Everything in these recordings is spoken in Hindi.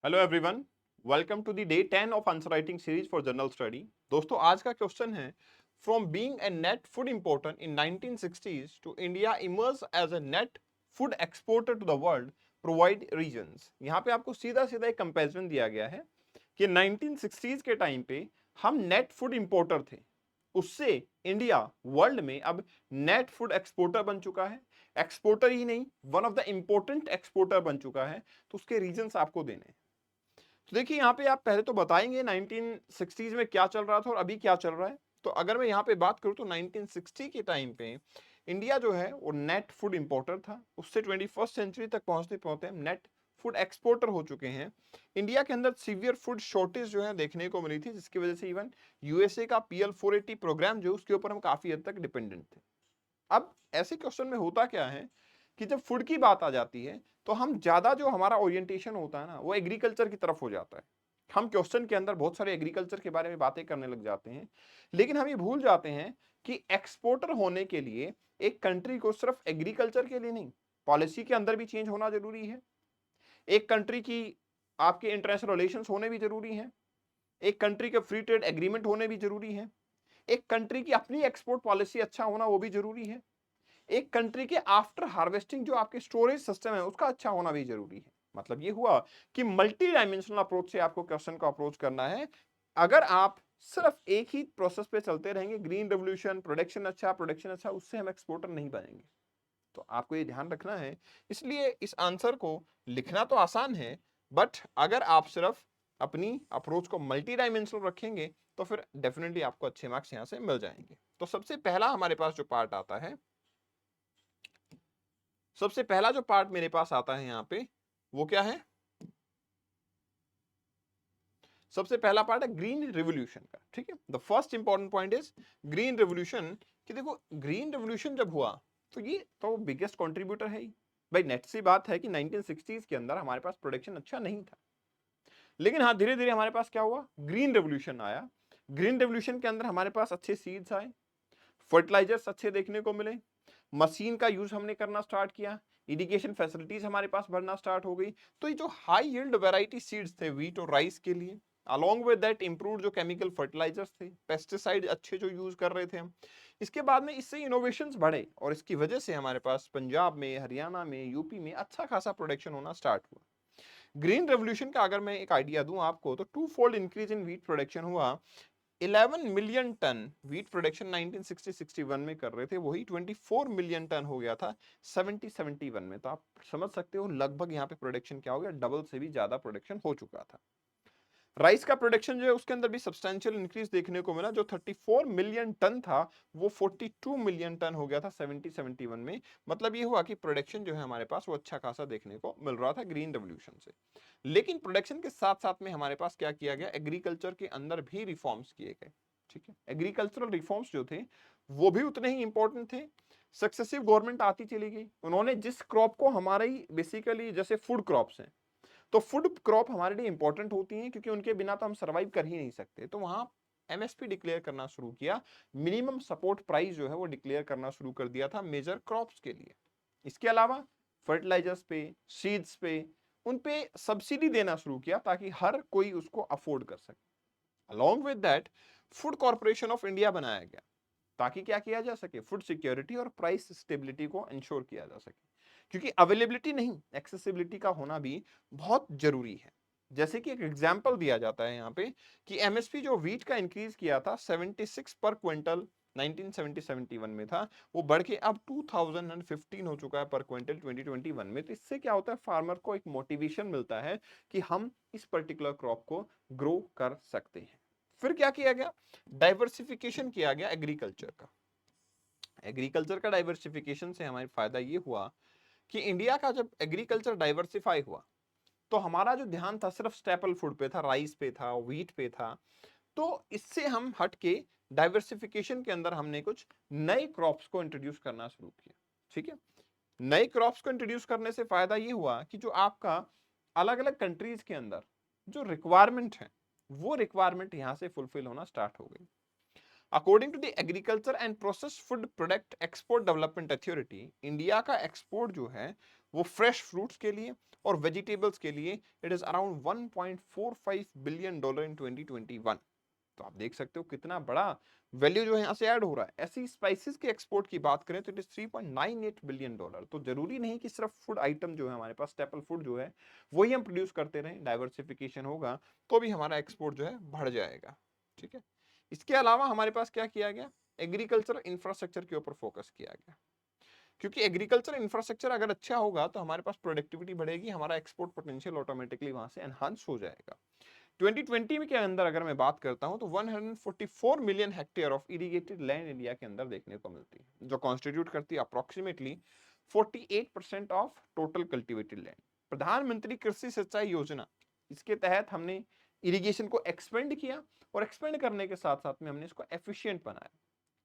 Hello everyone, welcome to the day 10 of answer writing series for general study. दोस्तों, आज का क्वेश्चन है from being a net food importer in 1960s to India emerge as a net food exporter to the world, provide reasons. यहाँ पे आपको सीधा सीधा एक कंपैरिजन दिया गया है कि 1960s के टाइम पे हम नेट फूड इंपोर्टर थे, उससे इंडिया वर्ल्ड में अब नेट फूड एक्सपोर्टर बन चुका है। एक्सपोर्टर ही नहीं, one of the important exporter बन चुका है। तो उसके रीजंस आपको देने हैं। तो देखिए, यहाँ पे आप पहले तो बताएंगे 1960s में क्या चल रहा था और अभी क्या चल रहा है। तो अगर मैं यहाँ पे बात करूँ तो 1960 के टाइम पे इंडिया जो है वो नेट फूड इंपोर्टर था। उससे 21st सेंचुरी तक पहुंचते पहुंचते नेट फूड एक्सपोर्टर हो चुके हैं। इंडिया के अंदर सीवियर फूड शॉर्टेज जो है देखने को मिली थी, जिसकी वजह से इवन यूएसए का PL 480 प्रोग्राम जो उसके ऊपर हम काफी हद तक डिपेंडेंट थे। अब ऐसे क्वेश्चन में होता क्या है कि जब फूड की बात आ जाती है तो हम ज्यादा जो हमारा ओरिएंटेशन होता है ना, वो एग्रीकल्चर की तरफ हो जाता है। हम क्वेश्चन के अंदर बहुत सारे एग्रीकल्चर के बारे में बातें करने लग जाते हैं, लेकिन हम ये भूल जाते हैं कि एक्सपोर्टर होने के लिए एक कंट्री को सिर्फ एग्रीकल्चर के लिए नहीं, पॉलिसी के अंदर भी चेंज होना जरूरी है। एक कंट्री की आपके इंटरनेशनल रिलेशंस होने भी जरूरी हैं। एक कंट्री के फ्री ट्रेड एग्रीमेंट होने भी जरूरी है। एक कंट्री की अपनी एक्सपोर्ट पॉलिसी अच्छा होना वो भी जरूरी है। एक कंट्री के आफ्टर हार्वेस्टिंग जो आपके स्टोरेज सिस्टम है उसका अच्छा होना भी जरूरी है। मतलब ये हुआ कि मल्टी डायमेंशनल अप्रोच से आपको क्वेश्चन को अप्रोच करना है। अगर आप सिर्फ एक ही प्रोसेस पे चलते रहेंगे, ग्रीन रेवोल्यूशन, प्रोडक्शन अच्छा, उससे हम एक्सपोर्टर नहीं बनेंगे। तो आपको ये ध्यान रखना है। इसलिए इस आंसर को लिखना तो आसान है, बट अगर आप सिर्फ अपनी अप्रोच को मल्टी डायमेंशनल रखेंगे तो फिर डेफिनेटली आपको अच्छे मार्क्स यहां से मिल जाएंगे। तो सबसे पहला हमारे पास जो पार्ट आता है, सबसे पहला जो पार्ट मेरे पास आता है यहाँ पे, वो क्या है? सबसे पहला पार्ट है ग्रीन रिवोल्यूशन का। ठीक है, the first important point is green revolution. कि देखो, ग्रीन रिवोल्यूशन जब हुआ तो ये तो बिगेस्ट कंट्रीब्यूटर है ही। भाई, नेट सी बात है कि 1960s के अंदर हमारे पास प्रोडक्शन अच्छा नहीं था, लेकिन हाँ, धीरे धीरे हमारे पास क्या हुआ, ग्रीन रेवोल्यूशन आया। ग्रीन रेवोल्यूशन के अंदर हमारे पास अच्छे सीड्स आए, फर्टिलाइजर्स अच्छे देखने को मिले, मशीन का यूज हमने करना स्टार्ट किया, इरिगेशन फैसिलिटीज हमारे पास बढ़ना स्टार्ट हो गई। तो ये जो हाई यील्ड वैरायटी सीड्स थे व्हीट और राइस के लिए, अलॉन्ग विद दैट इंप्रूव्ड जो केमिकल फर्टिलाइजर्स थे, पेस्टिसाइड अच्छे जो यूज कर रहे थे हम, इसके बाद में इससे इनोवेशंस बढ़े और इसकी वजह से हमारे पास पंजाब में, हरियाणा में, यूपी में अच्छा खासा प्रोडक्शन होना स्टार्ट हुआ। ग्रीन रेवोल्यूशन का अगर मैं एक आइडिया दूं आपको, तो two fold increase in wheat production हुआ। 11 मिलियन टन व्हीट प्रोडक्शन 1960-61 में कर रहे थे, वही 24 मिलियन टन हो गया था 70-71 में। तो आप समझ सकते हो लगभग यहाँ पे प्रोडक्शन क्या हो गया, डबल से भी ज्यादा प्रोडक्शन हो चुका था। राइस का प्रोडक्शन जो है उसके अंदर भी सब्सटेंशियल इंक्रीज देखने को मिला। जो 34 मिलियन टन था वो 42 मिलियन टन हो गया था 70-71 में। मतलब ये हुआ कि प्रोडक्शन जो है हमारे पास वो अच्छा खासा देखने को मिल रहा था ग्रीन रेवोल्यूशन से। लेकिन प्रोडक्शन के साथ साथ में हमारे पास क्या किया गया, एग्रीकल्चर के अंदर भी रिफॉर्म्स किए गए। ठीक है, एग्रीकल्चरल रिफॉर्म्स जो थे वो भी उतने ही इंपॉर्टेंट थे। सक्सेसिव गवर्नमेंट आती चली गई, उन्होंने जिस क्रॉप को, हमारे ही बेसिकली जैसे फूड क्रॉप्स हैं, तो फूड क्रॉप हमारे लिए इंपॉर्टेंट होती हैं क्योंकि उनके बिना तो हम सर्वाइव कर ही नहीं सकते। तो वहां MSP डिक्लेयर करना शुरू किया, मिनिमम सपोर्ट प्राइस जो है वो डिक्लेयर करना शुरू कर दिया था मेजर क्रॉप्स के लिए। इसके अलावा फर्टिलाइजर्स पे, सीड्स पे, उन पे सब्सिडी देना शुरू किया ताकि हर कोई उसको अफोर्ड कर सके। Along with that food corporation of India बनाया गया ताकि क्या किया जा सके, फूड सिक्योरिटी और प्राइस स्टेबिलिटी को इंश्योर किया जा सके। क्योंकि अवेलेबिलिटी नहीं, एक्सेसिबिलिटी का होना भी बहुत जरूरी है। जैसे कि एक एग्जांपल दिया जाता है यहाँ पे कि MSP जो व्हीट का इंक्रीज किया था 76 पर क्विंटल 1970-71 में था, वो बढ़ के अब 2015 हो चुका है पर क्विंटल 2021 में। तो इससे क्या होता है, फार्मर को एक मोटिवेशन मिलता है कि हम इस पर्टिकुलर क्रॉप को ग्रो कर सकते हैं। फिर क्या किया गया, डाइवर्सिफिकेशन किया गया एग्रीकल्चर का। एग्रीकल्चर का डाइवर्सिफिकेशन से हमारे फायदा ये हुआ कि इंडिया का जब एग्रीकल्चर डाइवर्सिफाई हुआ तो हमारा जो ध्यान था सिर्फ स्टेपल फूड पे था, राइस पे था, व्हीट पे था। तो इससे हम हट के डाइवर्सिफिकेशन के अंदर हमने कुछ नए क्रॉप्स को इंट्रोड्यूस करना शुरू किया। ठीक है, नए क्रॉप्स को इंट्रोड्यूस करने से फायदा ये हुआ कि जो आपका अलग अलग कंट्रीज के अंदर जो रिक्वायरमेंट है वो रिक्वायरमेंट यहां से फुलफिल होना स्टार्ट हो गई। According to the agriculture and process food product export development authority, India का एक्सपोर्ट जो है वो फ्रेश फ्रूट्स के लिए और वेजिटेबल्स के लिए it is around 1.45 billion dollar in 2021। तो आप देख सकते हो कितना बड़ा वैल्यू जो है यहाँ से ऐड हो रहा है। ऐसी स्पाइसेस के एक्सपोर्ट की बात करें तो इट इज 3.98 बिलियन डॉलर। तो जरूरी नहीं कि सिर्फ फूड आइटम जो है हमारे पास स्टेपल फूड जो है वही हम प्रोड्यूस करते रहें, डाइवर्सिफिकेशन होगा तो भी हमारा एक्सपोर्ट जो है बढ़ जाएगा। ठीक है, इसके अलावा हमारे पास क्या किया गया, एग्रीकल्चर इंफ्रास्ट्रक्चर के ऊपर फोकस किया गया, क्योंकि एग्रीकल्चर इंफ्रास्ट्रक्चर अगर अच्छा होगा तो हमारे पास प्रोडक्टिविटी बढ़ेगी, हमारा एक्सपोर्ट पोटेंशियल ऑटोमेटिकली वहां से एनहांस हो जाएगा। 2020 में के अंदर अगर मैं बात करता हूं तो 144 million hectare of irrigated land India के अंदर देखने को मिलती है, जो कॉन्स्टिट्यूट करती है approximately 48% of total cultivated land. प्रधानमंत्री कृषि सिंचाई योजना, इसके तहत हमने इरिगेशन को एक्सपेंड किया और एक्सपेंड करने के साथ साथ में हमने इसको एफिशिएंट बनाया।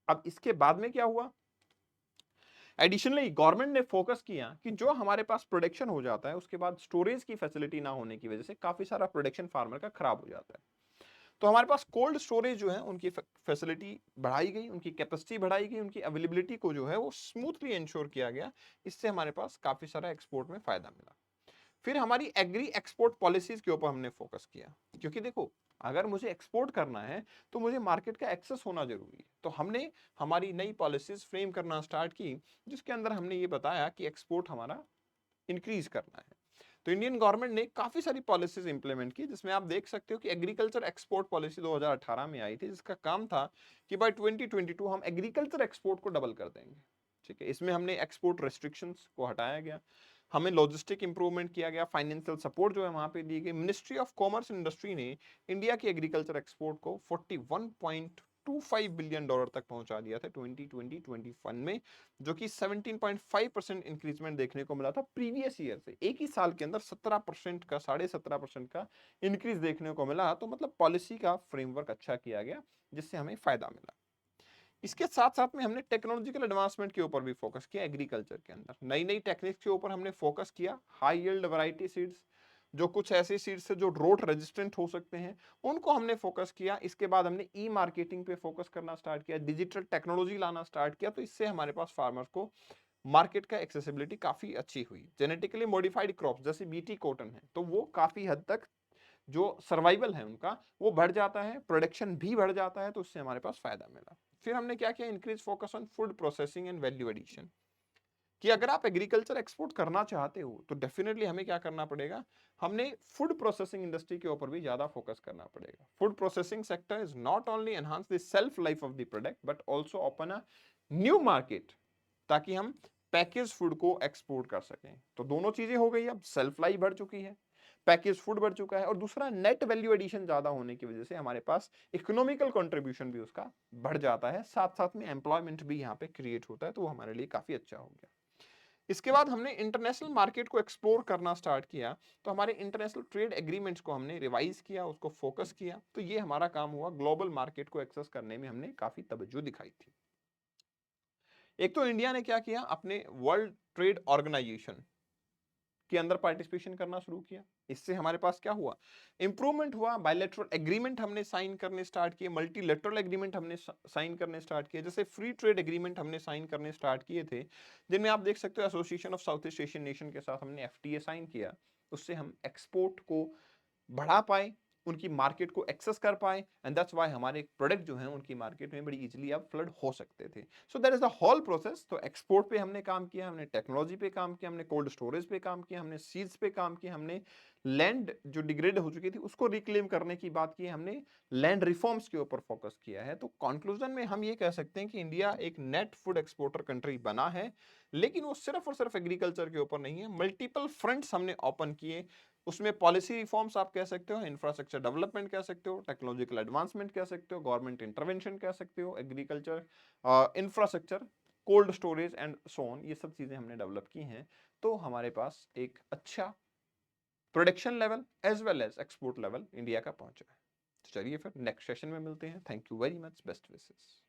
अब इसके बाद में क्या हुआ, एडिशनली गवर्नमेंट ने फोकस किया कि जो हमारे पास प्रोडक्शन हो जाता है उसके बाद स्टोरेज की फैसिलिटी ना होने की वजह से काफी सारा प्रोडक्शन फार्मर का खराब हो जाता है। तो हमारे पास कोल्ड स्टोरेज जो है उनकी फैसिलिटी बढ़ाई गई, उनकी कैपेसिटी बढ़ाई गई, उनकी अवेलेबिलिटी को जो है वो स्मूथली इंश्योर किया गया। इससे हमारे पास काफी सारा एक्सपोर्ट में फायदा मिला। फिर हमारी एग्री एक्सपोर्ट पॉलिसीज के ऊपर हमने फोकस किया, क्योंकि देखो अगर मुझे एक्सपोर्ट करना है तो मुझे मार्केट का एक्सेस होना जरूरी है। तो हमने हमारी नई पॉलिसीज फ्रेम करना स्टार्ट की, जिसके अंदर हमने ये बताया कि एक्सपोर्ट हमारा इंक्रीज करना है। तो इंडियन गवर्नमेंट ने काफी सारी पॉलिसीज इंप्लीमेंट की, जिसमें आप देख सकते हो कि एग्रीकल्चर एक्सपोर्ट पॉलिसी 2018 में आई थी, जिसका काम था कि बाय 2022 हम एग्रीकल्चर एक्सपोर्ट को डबल कर देंगे। ठीक है, इसमें हमने एक्सपोर्ट रेस्ट्रिक्शंस को हटाया गया, हमें लॉजिस्टिक इंप्रूवमेंट किया गया, फाइनेंशियल सपोर्ट जो है वहां पे दी गई। Ministry of commerce and industry ने इंडिया की एग्रीकल्चर एक्सपोर्ट को 41.25 बिलियन डॉलर तक पहुंचा दिया था 2020-21 में, जो कि 17.5% इंक्रीजमेंट देखने को मिला था प्रीवियस ईयर से। एक ही साल के अंदर 17% का 17.5% का इंक्रीज देखने को मिला। तो मतलब पॉलिसी का फ्रेमवर्क अच्छा किया गया, जिससे हमें फायदा मिला। इसके साथ साथ में हमने टेक्नोलॉजिकल एडवांसमेंट के ऊपर भी फोकस किया। एग्रीकल्चर के अंदर नई नई टेक्निक्स के ऊपर हमने फोकस किया। हाई यील्ड वैरायटी सीड्स, जो कुछ ऐसे सीड्स है जो ड्रोट रेजिस्टेंट हो सकते हैं, उनको हमने फोकस किया। इसके बाद हमने ई मार्केटिंग पे फोकस करना स्टार्ट किया, डिजिटल टेक्नोलॉजी लाना स्टार्ट किया। तो इससे हमारे पास फार्मर्स को मार्केट का एक्सेसिबिलिटी काफी अच्छी हुई। जेनेटिकली मॉडिफाइड क्रॉप्स जैसे बीटी कॉटन है, तो वो काफी हद तक जो सर्वाइवल है उनका वो बढ़ जाता है, प्रोडक्शन भी बढ़ जाता है, तो उससे हमारे पास फायदा मिला। फिर हमने क्या किया, increase focus on food processing and value addition, कि अगर आप एग्रीकल्चर एक्सपोर्ट करना चाहते हो तो डेफिनेटली हमें क्या करना पड़ेगा, हमने फूड प्रोसेसिंग इंडस्ट्री के ऊपर भी ज्यादा फोकस करना पड़ेगा। Food processing sector is not only enhance the self life of the product but also open a new market, ताकि हम पैकेज फूड को एक्सपोर्ट कर सकें। तो दोनों चीजें हो गई, अब सेल्फ लाइफ बढ़ चुकी है, पैकेज फूड बढ़ चुका है, और दूसरा नेट वैल्यू एडिशन ज्यादा होने की वजह से हमारे पास इकोनॉमिकल कंट्रीब्यूशन भी उसका बढ़ जाता है, साथ साथ में एम्प्लॉयमेंट भी यहाँ पे क्रिएट होता है। तो वो हमारे लिए काफी अच्छा हो गया। इसके बाद हमने इंटरनेशनल मार्केट को एक्सप्लोर करना स्टार्ट किया। तो हमारे इंटरनेशनल ट्रेड एग्रीमेंट्स को हमने रिवाइज किया, उसको फोकस किया। तो ये हमारा काम हुआ, ग्लोबल मार्केट को एक्सेस करने में हमने काफी तवज्जो दिखाई थी। एक तो इंडिया ने क्या किया, अपने वर्ल्ड ट्रेड ऑर्गेनाइजेशन के अंदर पार्टिसिपेशन करना शुरू किया। इससे हमारे पास क्या हुआ, इंप्रूवमेंट हुआ। बायलैटरल एग्रीमेंट हमने साइन करने स्टार्ट किए, मल्टीलैटरल एग्रीमेंट हमने साइन करने स्टार्ट किए, जैसे फ्री ट्रेड एग्रीमेंट हमने साइन करने स्टार्ट किए थे, जिनमें आप देख सकते हो association of south east Asian nation के साथ हमने एफटीए साइन किया। उससे हम एक्सपोर्ट को बढ़ा पाए, उनकी मार्केट को एक्सेस कर पाए, एंड दैट्स व्हाई हमारे प्रोडक्ट जो हैं उनकी मार्केट में बड़ी इजीली अब फ्लड हो सकते थे। So that is the whole process. तो एक्सपोर्ट पे हमने काम किया, हमने टेक्नोलॉजी पे काम किया, हमने कोल्ड स्टोरेज पे काम किया, हमने सीड्स पे काम किया, हमने लैंड जो डिग्रेड हो चुकी थी उसको रिक्लेम करने की बात की, हमने लैंड रिफॉर्म्स के ऊपर फोकस किया है। तो कंक्लूजन में हम ये कह सकते हैं कि इंडिया एक नेट फूड एक्सपोर्टर कंट्री बना है, लेकिन वो सिर्फ और सिर्फ एग्रीकल्चर के ऊपर नहीं है, मल्टीपल फ्रंट्स हमने ओपन किए। उसमें पॉलिसी रिफॉर्म्स आप कह सकते हो, इंफ्रास्ट्रक्चर डेवलपमेंट कह सकते हो, टेक्नोलॉजिकल एडवांसमेंट कह सकते हो, गवर्नमेंट इंटरवेंशन कह सकते हो, agriculture infrastructure, cold storage and so on, ये सब चीजें हमने डेवलप की हैं। तो हमारे पास एक अच्छा production level as well as export level India का पहुंचा है। तो चलिए फिर नेक्स्ट सेशन में मिलते हैं। Thank you very much, best wishes.